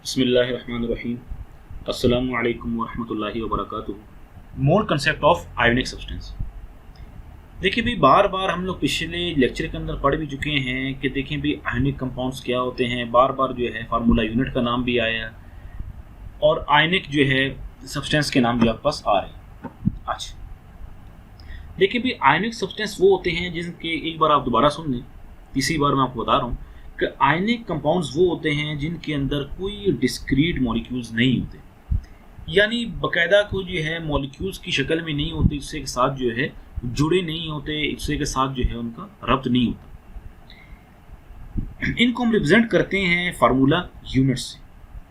बिस्मिल्लाहिर्रहमानिर्रहीम। अस्सलामु अलैकुम वरहमतुल्लाहि वबरकातुहू। Mole concept of ionic substance. देखिए भी बार बार हम लोग पिछले लेक्चर के अंदर पढ़ भी चुके हैं कि देखें भी आयोनिक कंपाउंड्स क्या होते हैं। बार बार जो है फार्मूला यूनिट का नाम भी आया और आयोनिक जो है सब्सटेंस के नाम भी आपके पास आ रहे हैं। अच्छा देखिए भी आयोनिक सब्सटेंस वो होते हैं जिनके, एक बार आप दोबारा सुन लें, तीसरी बार मैं आपको बता रहा हूँ कि आयनिक कंपाउंड्स वो होते हैं जिनके अंदर कोई डिस्क्रीट मॉलिक्यूल्स नहीं होते, यानी बकायदा को जो है मॉलिक्यूल्स की शक्ल में नहीं होते, इससे के साथ जो है जुड़े नहीं होते, इससे के साथ जो है उनका रब्त नहीं होता। इनको हम रिप्रेजेंट करते हैं फार्मूला यूनिट्स से।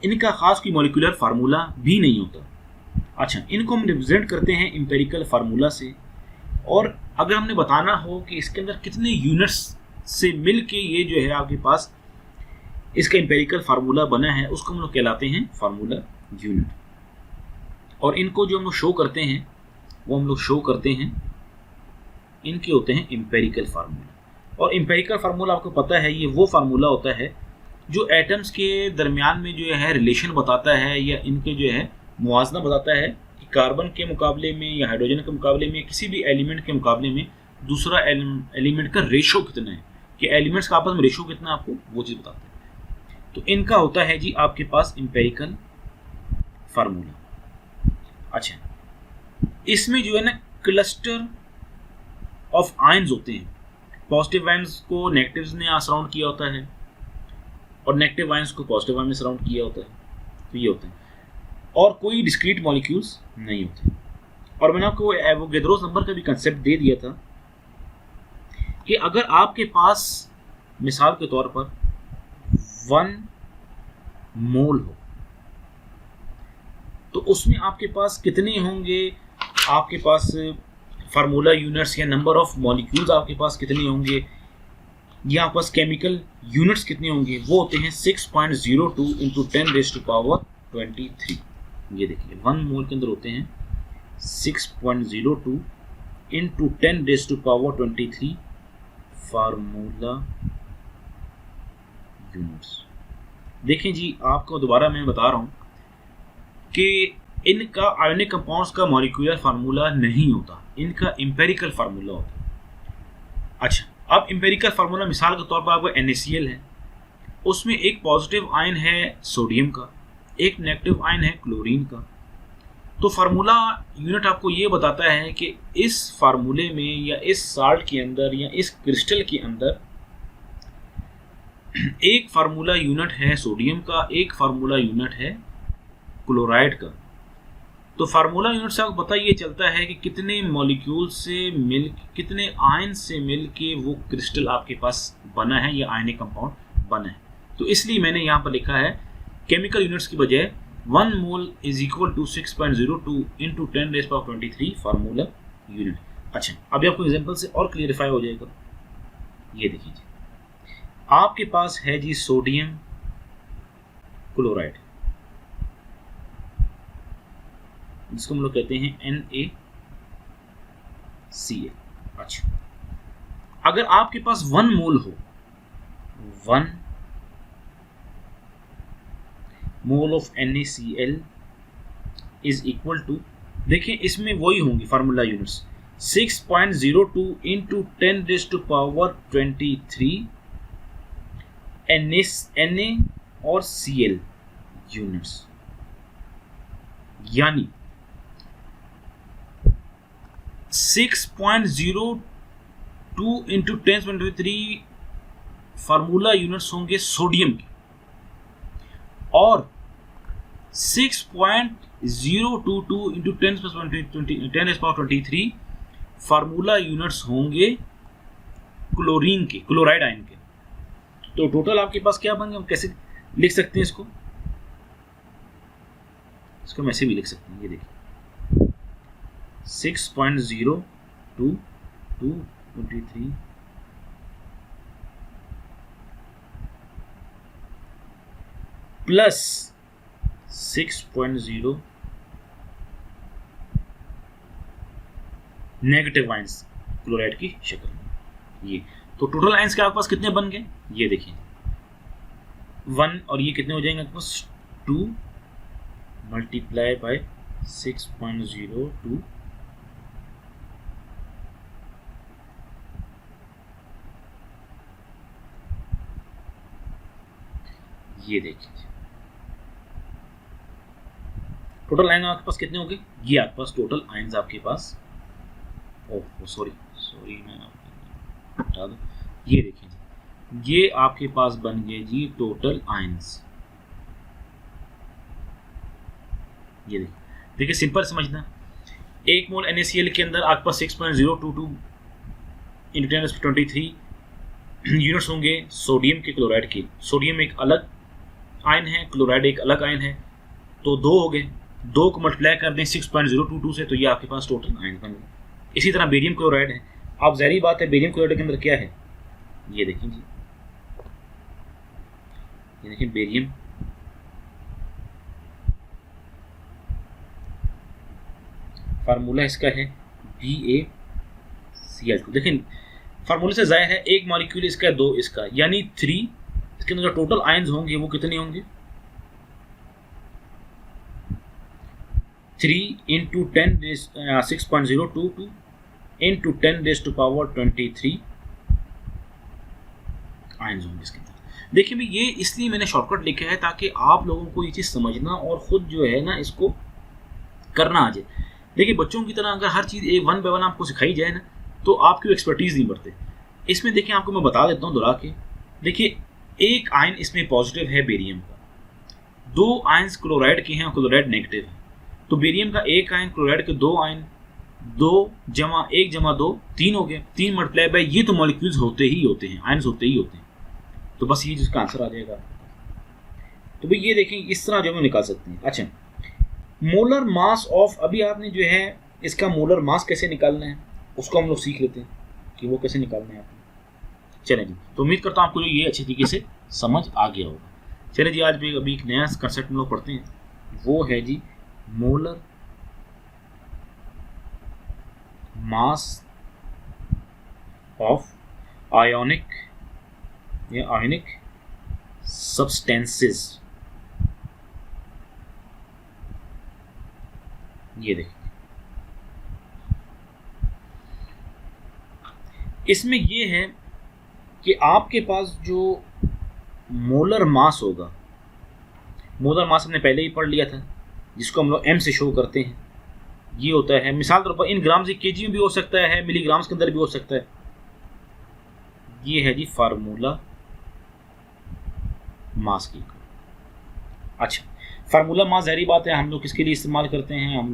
इनका खास कोई मॉलिक्यूलर फार्मूला भी नहीं होता। अच्छा, इनको हम रिप्रेजेंट करते हैं एम्पिरिकल फार्मूला से। और अगर हमने बताना हो कि इसके अंदर कितने यूनिट्स से मिल के ये जो है आपके पास इसका एम्पिरिकल फार्मूला बना है, उसको हम लोग कहलाते हैं फार्मूला यूनिट। और इनको जो हम लोग शो करते हैं वो हम लोग शो करते हैं, इनके होते हैं एम्पिरिकल फार्मूला। और एम्पिरिकल फार्मूला आपको पता है ये वो फार्मूला होता है जो एटम्स के दरमियान में जो है रिलेशन बताता है, या इनके जो है मुवाजना बताता है कि कार्बन के मुकाबले में या हाइड्रोजन के मुकाबले में, किसी भी एलिमेंट के मुकाबले में दूसरा एलिमेंट का रेशो कितना है, कि एलिमेंट्स का आपस में रेशो कितना, आपको वो चीज़ बताते हैं। तो इनका होता है जी आपके पास एम्पिरिकल फार्मूला। अच्छा, इसमें जो है ना क्लस्टर ऑफ आयंस होते हैं। पॉजिटिव आयंस को नेगेटिव्स ने सराउंड किया होता है और नेगेटिव आयंस को पॉजिटिव आयंस ने सराउंड किया होता है। तो ये होते हैं और कोई डिस्क्रीट मॉलिक्यूल्स नहीं होते। और मैंने आपको एवोगैड्रो नंबर का भी कंसेप्ट दे दिया था कि अगर आपके पास मिसाल के तौर पर 1 मोल हो तो उसमें आपके पास कितने होंगे, आपके पास फार्मूला यूनिट्स या नंबर ऑफ मॉलिक्यूल्स आपके पास कितने होंगे, या आपके पास केमिकल यूनिट्स कितने होंगे, वो होते हैं 6.02 इंटू 10⁻23। ये देखिए 1 मोल के अंदर होते हैं 6.02 इंटू 10⁻23 फार्मूला यूनिट्स। देखें जी, आपको दोबारा मैं बता रहा हूँ कि इनका आयोनिक कंपाउंड्स का मॉलिक्यूलर फार्मूला नहीं होता, इनका एम्पिरिकल फार्मूला होता है। अच्छा, अब एम्पिरिकल फार्मूला मिसाल के तौर पर आपका NaCl है, उसमें एक पॉजिटिव आयन है सोडियम का, एक नेगेटिव आयन है क्लोरीन का। तो फार्मूला यूनिट आपको ये बताता है कि इस फार्मूले में या इस साल्ट के अंदर या इस क्रिस्टल के अंदर एक फार्मूला यूनिट है सोडियम का, एक फार्मूला यूनिट है क्लोराइड का। तो फार्मूला यूनिट से आपको पता ये चलता है कि कितने मॉलिक्यूल से मिल, कितने आयन से मिल के वो क्रिस्टल आपके पास बना है या आयनिक कंपाउंड बना है। तो इसलिए मैंने यहाँ पर लिखा है केमिकल यूनिट्स की बजाय 1 mole is equal to 6.02 into 10⁻23 formula unit. अच्छा, अभी आपको एग्जांपल से और क्लियरिफाई हो जाएगा। ये देखिए जी, आपके पास है जी सोडियम क्लोराइड, जिसको हम लोग कहते हैं NaCl। अच्छा, अगर आपके पास 1 मोल हो, 1 mole of NaCl is equal to, देखिए इसमें वही होंगी फार्मूला यूनिट्स 6.02 इंटू 10⁻23 Na और Cl यूनिट्स, यानी 6.02 इंटू 10⁻23 फार्मूला यूनिट्स होंगे सोडियम के, और 6.022 इंटू 10⁻23 फार्मूला यूनिट्स होंगे क्लोरीन के, क्लोराइड आयन के। तो टोटल आपके पास क्या बन गए, हम कैसे लिख सकते हैं इसको हम ऐसे भी लिख सकते हैं। ये देखिए 6.022 23 प्लस 6.0 नेगेटिव आयंस क्लोराइड की शक्ल में। ये तो टोटल आयंस के आपके पास कितने बन गए, ये देखिए 1 और ये कितने हो जाएंगे आपके पास 2 मल्टीप्लाई बाय 6.02, ये देखिए टोटल आयन आपके पास कितने होंगे, ये आपके पास टोटल आयन्स आपके पास, ओह सॉरी मैं आपको बता दूं, ये देखिए ये आपके पास बन गए जी टोटल आयन्स। ये देखिए सिंपल समझना, 1 मोल NaCl के अंदर आपके पास 6.022 × 10⁻23 यूनिट्स होंगे सोडियम के क्लोराइड के। सोडियम एक अलग आयन है, क्लोराइड एक अलग आयन है, तो 2 हो गए, 2 को मल्टीप्लाई कर दें 6.022 से, तो ये आपके पास टोटल आयन बन गए। इसी तरह बेरियम क्लोराइड है, आप ज़ाहिर बात है बेरियम क्लोराइड के अंदर क्या है, ये देखें जी, ये देखें बेरियम, फार्मूला इसका है BaCl2। देखें फार्मूले से जाहिर है एक मॉलिक्यूल इसका है, 2 इसका, यानी 3, इसके अंदर जो टोटल आयन्स होंगे वो कितने होंगे, 3 × 6.022 × 10⁻23 आयन्स होंगे इसके अंदर। देखिए भाई ये इसलिए मैंने शॉर्टकट लिखा है ताकि आप लोगों को ये चीज़ समझना और ख़ुद जो है ना इसको करना आ जाए। देखिए बच्चों की तरह अगर हर चीज़ 1 बाय 1 आपको सिखाई जाए ना तो आपकी एक्सपर्टीज़ नहीं बढ़ते। इसमें देखिए आपको मैं बता देता हूँ दोहरा के, देखिए एक आयन इसमें पॉजिटिव है बेरियम का, 2 आयन्स क्लोराइड के हैं और क्लोराइड नेगेटिव है, तो बेरियम का एक आयन, क्लोराइड के 2 आयन, 2 + 1 + 2 3 हो गए, 3 मल्टीप्लाई बाय, ये तो मॉलिक्यूल्स होते ही होते हैं, आयन्स होते ही होते हैं, तो बस ये जिसका आंसर आ जाएगा। तो भाई ये देखें इस तरह जो हम निकाल सकते हैं। अच्छा मोलर मास ऑफ, अभी आपने जो है इसका मोलर मास कैसे निकालना है उसको हम लोग सीख लेते हैं कि वो कैसे निकालना है आपने। चलें जी, तो उम्मीद करता हूँ आपको ये अच्छी तरीके से समझ आ गया होगा। चलिए जी आज भी अभी एक नया कंसेप्ट हम लोग पढ़ते हैं, वो है जी मोलर मास ऑफ आयोनिक या आयोनिक सब्सटेंसेस। ये देखिए इसमें ये है कि आपके पास जो मोलर मास होगा, मोलर मास हमने पहले ही पढ़ लिया था जिसको हम लोग m से शो करते हैं, ये होता है मिसाल तौर पर इन ग्राम से kg में भी हो सकता है, मिलीग्राम्स के अंदर भी हो सकता है। ये है जी फार्मूला मास की। अच्छा फार्मूला मास ज़ाहिर बात है हम लोग किसके लिए इस्तेमाल करते हैं, हम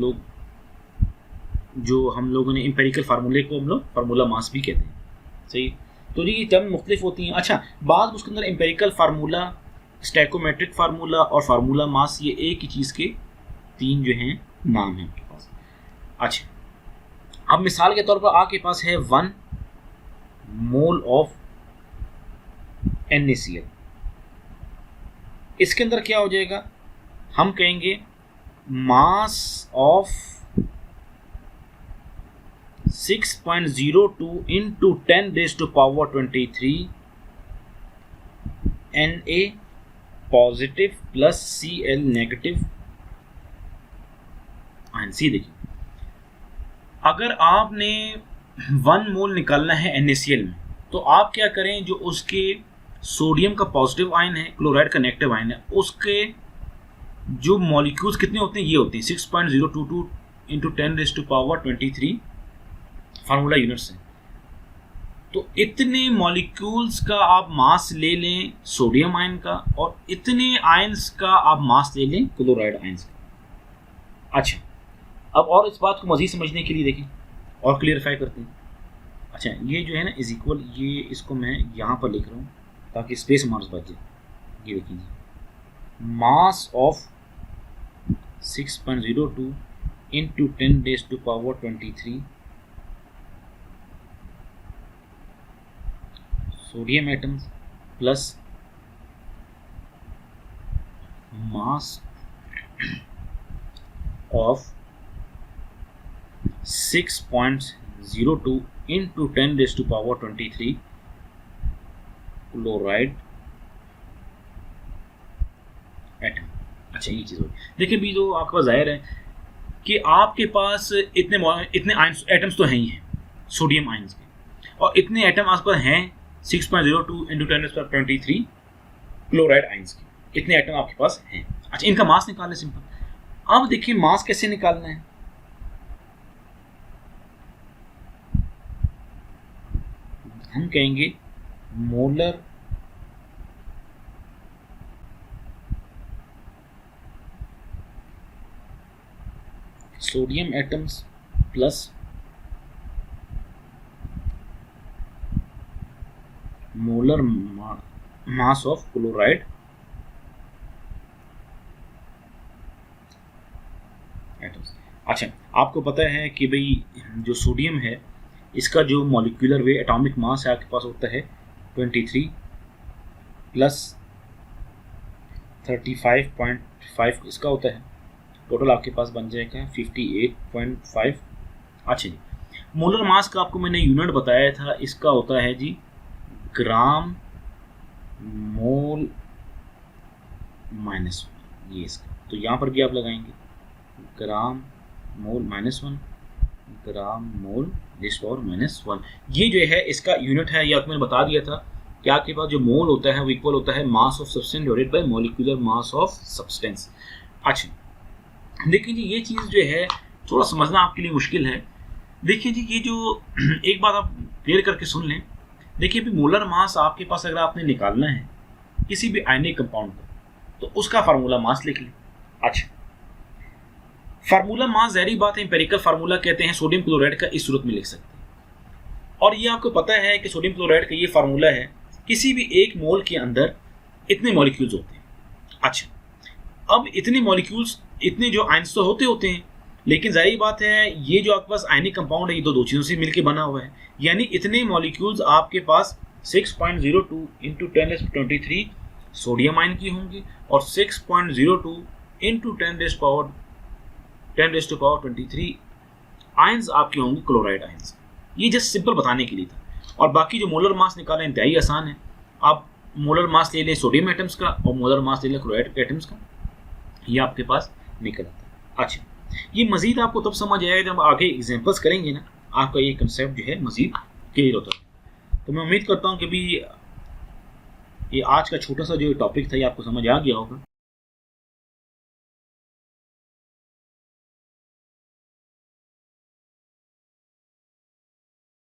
लोगों ने एम्पेरिकल फार्मूले को हम लोग फार्मूला मास भी कहते हैं, सही। तो ये टर्म मुख्तलिफ होती हैं। अच्छा बाद उसके अंदर एम्पेरिकल फार्मूला, स्टैकोमेट्रिक फार्मूला और फार्मूला मास, ये एक ही चीज़ के 3 जो हैं नाम हैं आपके पास। अच्छा अब मिसाल के तौर पर आपके पास है 1 मोल ऑफ NaCl, इसके अंदर क्या हो जाएगा, हम कहेंगे mass of 6.02 × 10⁻23 Na positive plus Cl negative ion. See देखिए अगर आपने 1 मोल निकालना है NaCl में तो आप क्या करें, जो उसके सोडियम का पॉजिटिव आयन है, क्लोराइड का नेगेटिव आयन है, उसके जो मॉलिक्यूल्स कितने होते हैं, ये होते हैं 6.022 × 10⁻23 फार्मूला यूनिट्स हैं। तो इतने मॉलिक्यूल्स का आप मास ले लें सोडियम आयन का, और इतने आयन्स का आप मास ले लें क्लोराइड आयन्स का। अच्छा अब और इस बात को मज़ीद समझने के लिए देखें और क्लियरिफाई करते हैं। अच्छा ये जो है ना इज इक्वल, ये इसको मैं यहाँ पर लिख रहा हूँ ताकि स्पेस मार्क्स बच जाए। ये देखिए मास of 6.02 × 10⁻23 sodium atoms plus mass of 6.02 × 10⁻23 chloride atom. अच्छा ये चीज़ होगी। देखिए भी तो आपके पास जाहिर है कि आपके पास इतने एटम्स तो हैं ही हैं सोडियम आयंस के, और इतने एटम आपके पास हैं 6.02 इंटू 10⁻23 क्लोराइड आयंस के, इतने एटम आपके पास हैं। अच्छा इनका मास निकालना सिंपल। अब देखिए मास कैसे निकालना है। हम कहेंगे molar sodium atoms plus molar mass of chloride atoms. अच्छा आपको पता है कि भाई जो सोडियम है इसका जो मॉलिक्यूलर वेट एटॉमिक मास है आपके पास होता है 23 प्लस 35.5 इसका होता है, टोटल आपके पास बन जाएगा 58.5। अच्छा जी मोलर मास का आपको मैंने यूनिट बताया था, इसका होता है जी ग्राम मोल माइनस 1, ये इसका, तो यहाँ पर भी आप लगाएंगे ग्राम मोल -1 ग्राम मोल -1। ये जो है इसका यूनिट है, ये आपको मैंने बता दिया था कि आपके पास जो मोल होता है वो इक्वल होता है mass of substance divided by molecular mass of substance. अच्छा देखिए जी ये चीज़ जो है थोड़ा समझना आपके लिए मुश्किल है। देखिए जी ये जो एक बात आप क्लियर करके सुन लें। देखिए भी मोलर मास आपके पास अगर आपने निकालना है किसी भी आयनिक कंपाउंड का तो उसका फार्मूला मास लिख लें। अच्छा फार्मूला मास ज़ाहिर बात है एम्पिरिकल फार्मूला कहते हैं सोडियम क्लोराइड का, इस सूरत में लिख सकते हैं। और ये आपको पता है कि सोडियम क्लोराइड का ये फार्मूला है किसी भी एक मोल के अंदर इतने मॉलिक्यूल्स होते हैं। अच्छा अब इतने मॉलिक्यूल्स इतने जो आयंस तो होते हैं, लेकिन जाहिर बात है ये जो आपके पास आयनिक कंपाउंड है ये दो चीज़ों से मिलकर बना हुआ है, यानी इतने मॉलिक्यूल्स आपके पास 6.02 इंटू 10⁻23 सोडियम आयन की होंगी और 6.02 इंटू 10⁻23 आयंस आपके होंगे क्लोराइड आयंस। ये जस्ट सिंपल बताने के लिए था। और बाकी जो मोलर मास निकालना इंतहाई आसान है, आप मोलर मास ले लें सोडियम एटम्स का और मोलर मास ले लें क्लोराइड एटम्स का, ये आपके पास निकल आता है। अच्छा ये मजीद आपको तब समझ आएगा जब आगे एग्जांपल्स करेंगे ना, आपका ये कंसेप्ट जो है मजीद क्लियर होता है। तो मैं उम्मीद करता हूँ कि भी ये आज का छोटा सा जो टॉपिक था ये आपको समझ आ गया होगा।